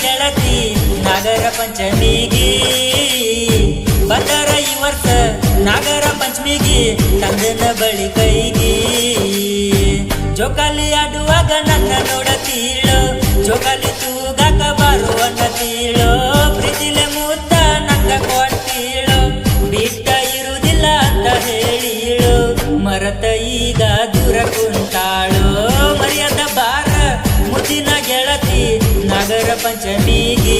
ಗೆಳತಿ ನಾಗರ ಪಂಚಮಿಗಿ ಬಂದರ ಈ ವರ್ಷ ನಾಗರ ಪಂಚಮಿಗಿ ತಂದನ ಬಳಿ ಕೈಗಿ ಜೋಕಾಲಿ ಆಡುವಾಗ ನನ್ನ ನೋಡತೀಳೋ ಜೋಕಾಲಿ ತೂಗಾಕ ಬರುವನ್ನ ತೀಳೋ ಪ್ರೀತಿಲೆ ಮುದ್ದ ನಂಗ ಕೊಟ್ಟೀಳೋ ಬಿಟ್ಟ ಇರುವುದಿಲ್ಲ ಅಂತ ಹೇಳಿಳೋ ಮರತ ಈಗ ದೂರ ಕುಂತಾಳೋ ಮರ್ಯಾದ ಬಾರ ಮುದ್ದಿನ ಗೆಳತಿ ನಾಗರ ಪಂಚಮಿಗಿ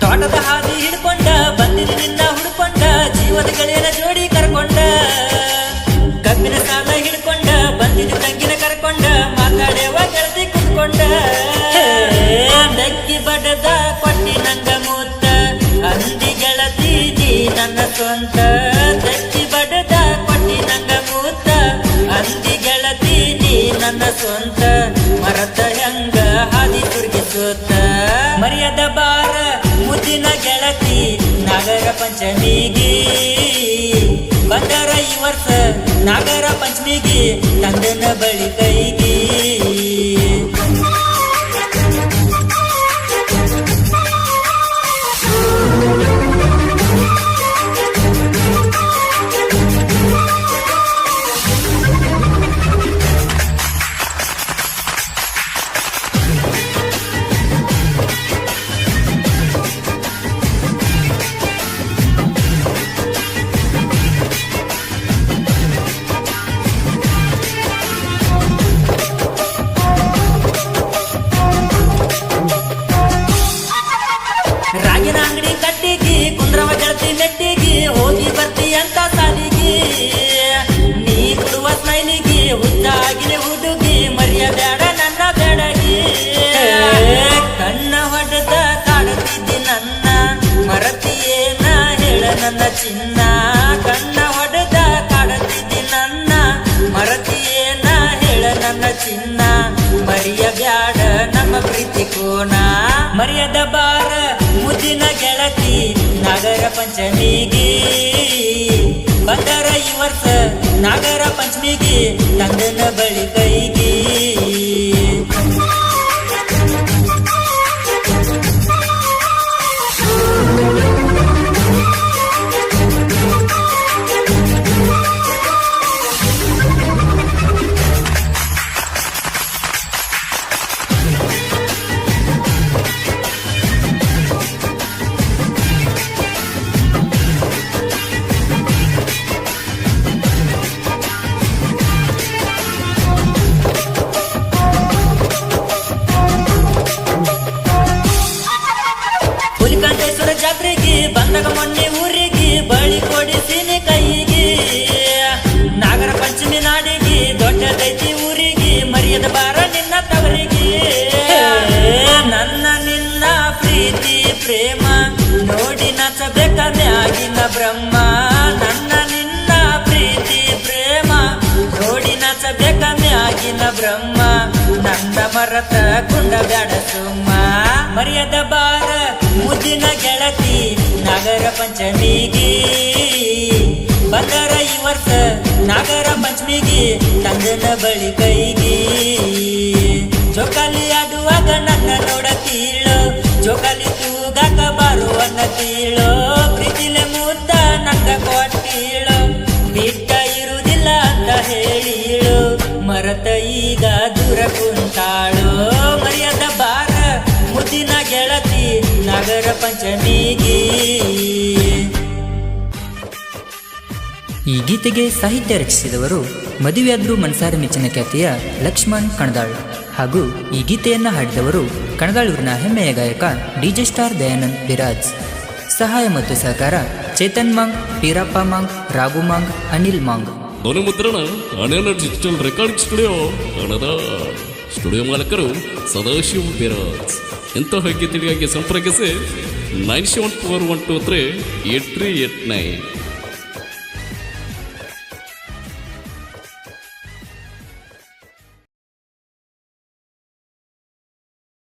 ತೋಟದ ಹಾದಿ ಹಿಡ್ಕೊಂಡ ಬಂದಿನ ನಿನ್ನ ಹುಡ್ಕೊಂಡ ಜೀವದ ಗೆಳೆಯನ ಜೋಡಿ ಕರ್ಕೊಂಡ ಕಬ್ಬಿನ ಸಾಲ ಹಿಡ್ಕೊಂಡ ಬಂದಿನ ತಂಗಿನ ಕರ್ಕೊಂಡ ಮಾತಾಡ್ಯವ ಗೆಳತಿ ಕುತ್ಕೊಂಡ ಬೆಕ್ಕಿ ಬಡದ ಕೊಟ್ಟಿ ನಂಗ ಮೂತ್ತ ಅಂದಿ ಗೆಳತಿ ನೀ ನನ್ನ ಸ್ವಂತ ಬೆಕ್ಕಿ ಬಡದ ಕೊಟ್ಟಿ ನಂಗ ಮೂತ್ತ ಅಂದಿ ಗೆಳತಿ ನೀ ನನ್ನ ಸ್ವಂತ ಮರತ ಹೆಂಗ ಹಾದಿ ತುರ್ಗಿಸುತ್ತ ಮರ್ಯಾದ ಬಾರ ಮುದ್ದಿನ ಗೆಳತಿ ನಾಗರ ಪಂಚಮಿಗಿ ಬಂದರ ಈ ವರ್ಷ ನಾಗರ ಪಂಚಮಿಗಿ ತಂದನ ಬಳಿ ಕೈಗಿ ರಾಗಿನ ಅಂಗಡಿ ಕಟ್ಟಿಗಿ ಕುಂದ್ರವ ಗೆಳತಿ ನೆಟ್ಟಿಗಿ ಹೋಗಿ ಬರ್ತಿ ಅಂತ ಸಾಲಿಗಿ ನೀ ಕೊಡುವ ಸ್ಮೈಲಿಗಿ ಹುದ್ದಾಗಿನ ಹುಡುಗಿ ಮರ್ಯಾದ್ಯಾಡ ನನ್ನ ಬೆಡಗಿ ಕಣ್ಣ ಹೊಡೆದ ಕಾಡುತ್ತಿದ್ದಿ ನನ್ನ ಮರತಿಯೇನ ಹೇಳ ನನ್ನ ಚಿನ್ನ ಕಣ್ಣ ಹೊಡೆದ ಕಾಡುತ್ತಿದ್ದಿ ನನ್ನ ಮರತಿಯೇನ ಹೇಳ ನನ್ನ ಚಿನ್ನ ಮರಿಯಬ್ಯಾಡ ನಮ್ಮ ಪ್ರೀತಿ ಕೋನ ಮರ್ಯಾದ ಬಾರ ಮುದ್ದಿನ ಗೆಳತಿ ನಾಗರ ಪಂಚಮಿಗಿ ಬಂದರ ಈ ವರ್ಷ ನಾಗರ ಪಂಚಮಿಗಿ ತಂದನ ಬಳಿ ಕೈಗಿ ಹುಲಿಕಾಂತೇಶ್ವರ ಜಾತ್ರೆಗೆ ಬಂದಾಗ ಮೊನ್ನೆ ಊರಿಗೆ ಬಳಿ ಕೊಡಿಸಿನಿ ಕೈಗೆ ನಾಗರ ಪಂಚಮಿ ನಾಡಿಗೆ ದೊಡ್ಡದೈತಿ ಊರಿಗೆ ಮರ್ಯಾದ ಬಾರ ನಿನ್ನ ತವರಿಗೆ ನನ್ನ ನಿನ್ನ ಪ್ರೀತಿ ಪ್ರೇಮ ನೋಡಿ ನಚಬೇಕ ಮ್ಯಾಗಿನ ಬ್ರಹ್ಮ ನನ್ನ ನಿನ್ನ ಪ್ರೀತಿ ಪ್ರೇಮ ನೋಡಿ ನಚಬೇಕ ಮ್ಯಾಗಿನ ಬ್ರಹ್ಮ ನನ್ನ ಮರತ ಕುಂಡ ಬ್ಯಾಡ ಸುಮ್ಮ ಮರ್ಯಾದ ಬಾರ ಮುದ್ದಿನ ಗೆಳತಿ ನಾಗರ ಪಂಚಮಿಗಿ ಬಂದರ ಈ ವರ್ಷ ನಾಗರ ಪಂಚಮಿಗಿ ತಂದನ ಬಳಿ ಕೈಗಿ ಜೋಕಾಲಿ ಆಡುವಾಗ ನನ್ನ ನೋಡತೀಳೋ ಜೋಕಾಲಿ ತೂಗಾಕ ಬರುವನ್ನ ತೀಳೋ ಪ್ರೀತಿಲೆ ಮುದ್ದ ನಂಗ ಕೊಟ್ಟೀಳೋ ಬಿಟ್ಟ ಇರುವುದಿಲ್ಲ ಅಂತ ಹೇಳಿಳೋ ಮರತ ಈಗ ದೂರ ಕುಂತಾಳೋ ಮರ್ಯಾದ ಬಾರ ಮುದ್ದಿನ ಗೆಳತಿ ನಾಗರ ಪಂಚಮಿಗಿ ಈ ಗೀತೆಗೆ ಸಾಹಿತ್ಯ ರಚಿಸಿದವರು ಮದುವೆಯಾದ್ರೂ ಮನಸಾರ ಮೆಚ್ಚಿನ ಖ್ಯಾತಿಯ ಲಕ್ಷ್ಮಣ್ ಕಣದಾಳ್ ಹಾಗೂ ಈ ಗೀತೆಯನ್ನು ಹಾಡಿದವರು ಕಣದಾಳೂರಿನ ಹೆಮ್ಮೆಯ ಗಾಯಕ ಡಿಜೆ ಸ್ಟಾರ್ ದಯಾನಂದ್ ಬಿರಾಜ್. ಸಹಾಯ ಮತ್ತು ಸಹಕಾರ ಚೇತನ್ ಮಾಂಗ್, ಪೀರಪ್ಪ ಮಾಂಗ್, ರಾಘು ಮಾಂಗ್, ಅನಿಲ್ ಮಾಂಗ್. ಧ್ವನಿ ಮುದ್ರಣ ಹಣನ ಡಿಜಿಟಲ್ ರೆಕಾರ್ಡಿಂಗ್ ಸ್ಟುಡಿಯೋ ಹಣದ ಸ್ಟುಡಿಯೋ ಮಾಲಕರು ಸದಾಶಿವ ಬಿರಾಜ್. ಇಂತಹ ಗೀತೆಗಳಿಗೆ ಸಂಪರ್ಕಿಸಿ 9741238389.